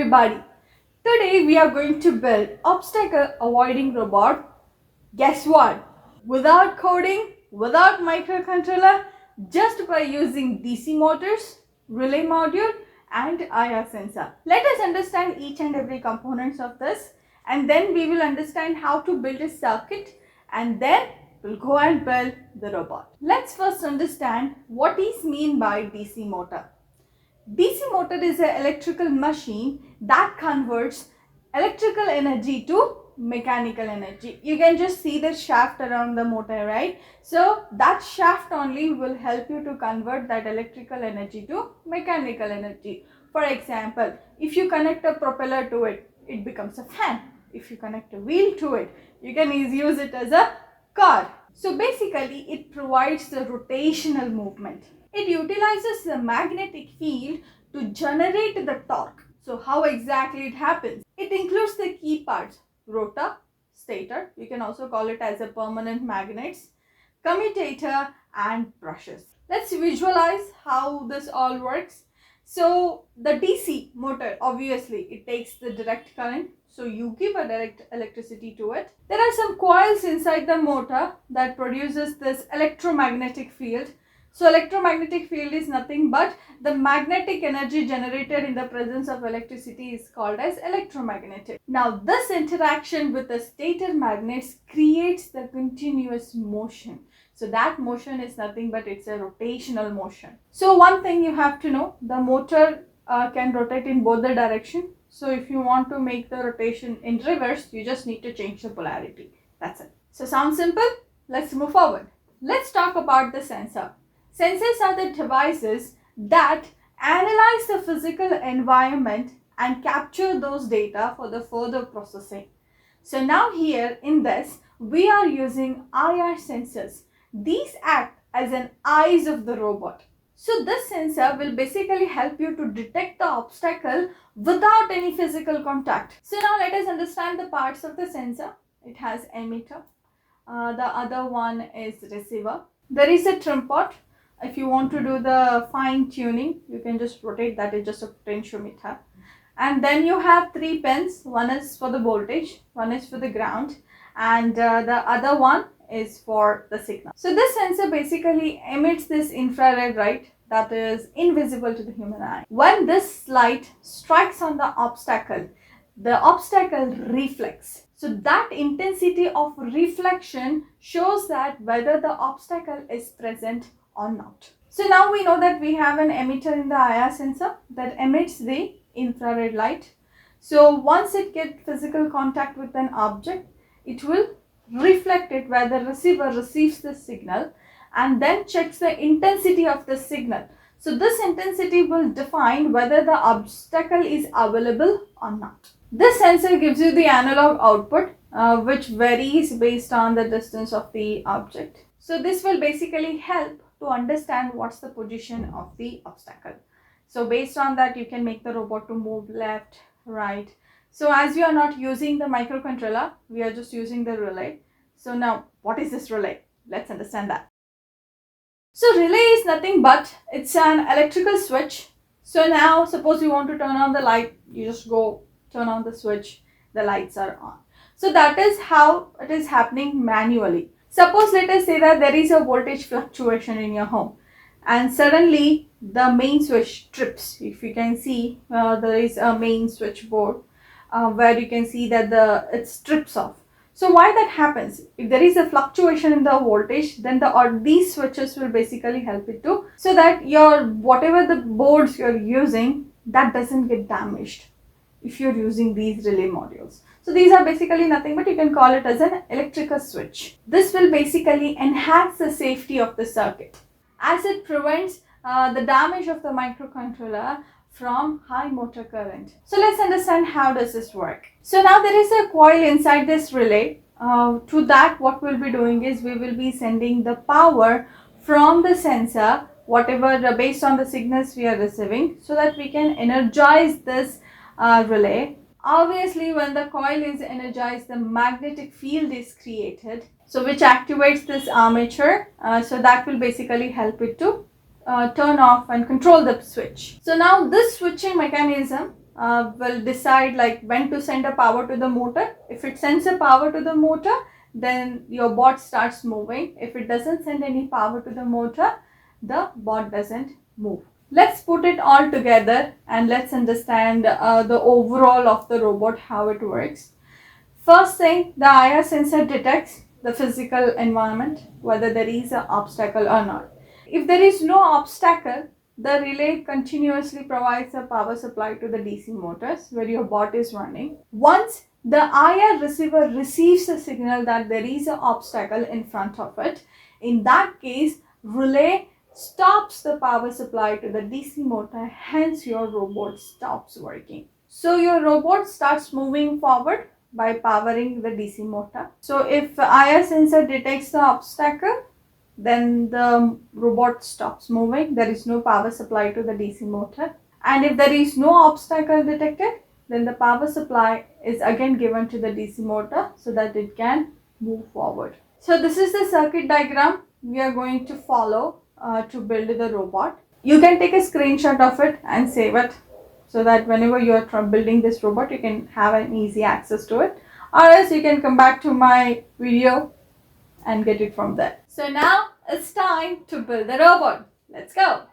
everybody. Today we are going to build obstacle avoiding robot. Guess what? Without coding, without microcontroller, just by using DC motors, relay module and IR sensor. Let us understand each and every components of this, and then we will understand how to build a circuit, and then we'll go and build the robot. Let's first understand what is mean by DC motor. DC motor is an electrical machine that converts electrical energy to mechanical energy. You can just see the shaft around the motor, right? So that shaft only will help you to convert that electrical energy to mechanical energy. For example, if you connect a propeller to it, it becomes a fan. If you connect a wheel to it, you can use it as a car. So basically it provides the rotational movement. It utilizes the magnetic field to generate the torque. So how exactly it happens? It includes the key parts: rotor, stator, you can also call it as a permanent magnets, commutator and brushes. Let's visualize how this all works. So the DC motor, obviously it takes the direct current. So you give a direct electricity to it. There are some coils inside the motor that produces this electromagnetic field. So electromagnetic field is nothing but the magnetic energy generated in the presence of electricity is called as electromagnetic. Now this interaction with the stator magnets creates the continuous motion. So that motion is nothing but it's a rotational motion. So one thing you have to know, the motor can rotate in both the direction. So if you want to make the rotation in reverse, you just need to change the polarity. That's it. So sounds simple? Let's move forward. Let's talk about the sensor. Sensors are the devices that analyze the physical environment and capture those data for the further processing. So now here in this, we are using IR sensors. These act as an eyes of the robot. So this sensor will basically help you to detect the obstacle without any physical contact. So now let us understand the parts of the sensor. It has emitter. The other one is receiver. There is a trim pot. If you want to do the fine tuning, you can just rotate that. Is just a potentiometer. And then you have 3 pins. One is for the voltage, one is for the ground, and the other one is for the signal. So this sensor basically emits this infrared light that is invisible to the human eye. When this light strikes on the obstacle reflects. So that intensity of reflection shows that whether the obstacle is present or not. So now we know that we have an emitter in the IR sensor that emits the infrared light. So once it gets physical contact with an object, it will reflect it where the receiver receives the signal and then checks the intensity of the signal. So this intensity will define whether the obstacle is available or not. This sensor gives you the analog output which varies based on the distance of the object. So this will basically help to understand what's the position of the obstacle. So based on that, you can make the robot to move left, right. So as we are not using the microcontroller, we are just using the relay. So now what is this relay? Let's understand that. So relay is nothing but it's an electrical switch. So now suppose you want to turn on the light, you just go turn on the switch, the lights are on. So that is how it is happening manually. Suppose let us say that there is a voltage fluctuation in your home and suddenly the main switch trips. If you can see there is a main switchboard where you can see that it strips off. So why that happens? If there is a fluctuation in the voltage, then these switches will basically help it to, so that your whatever the boards you're using, that doesn't get damaged if you're using these relay modules. So these are basically nothing but you can call it as an electrical switch. This will basically enhance the safety of the circuit as it prevents the damage of the microcontroller from high motor current. So let's understand how does this work. So now there is a coil inside this relay. To that what we'll be doing is we will be sending the power from the sensor, whatever based on the signals we are receiving, so that we can energize this relay. Obviously when the coil is energized, the magnetic field is created, so which activates this armature. So that will basically help it to turn off and control the switch. So now this switching mechanism will decide like when to send a power to the motor. If it sends a power to the motor, then your bot starts moving. If it doesn't send any power to the motor, the bot doesn't move. Let's put it all together and let's understand the overall of the robot, how it works. First thing, the IR sensor detects the physical environment, whether there is an obstacle or not. If there is no obstacle, the relay continuously provides a power supply to the DC motors where your bot is running. Once the IR receiver receives a signal that there is an obstacle in front of it, in that case, relay stops the power supply to the DC motor, hence your robot stops working. So your robot starts moving forward by powering the DC motor. So if IR sensor detects the obstacle, then the robot stops moving. There is no power supply to the DC motor. And if there is no obstacle detected, then the power supply is again given to the DC motor so that it can move forward. So this is the circuit diagram we are going to follow to build the robot. You can take a screenshot of it and save it so that whenever you are building this robot, you can have an easy access to it, or else you can come back to my video and get it from there. So now it's time to build the robot. Let's go.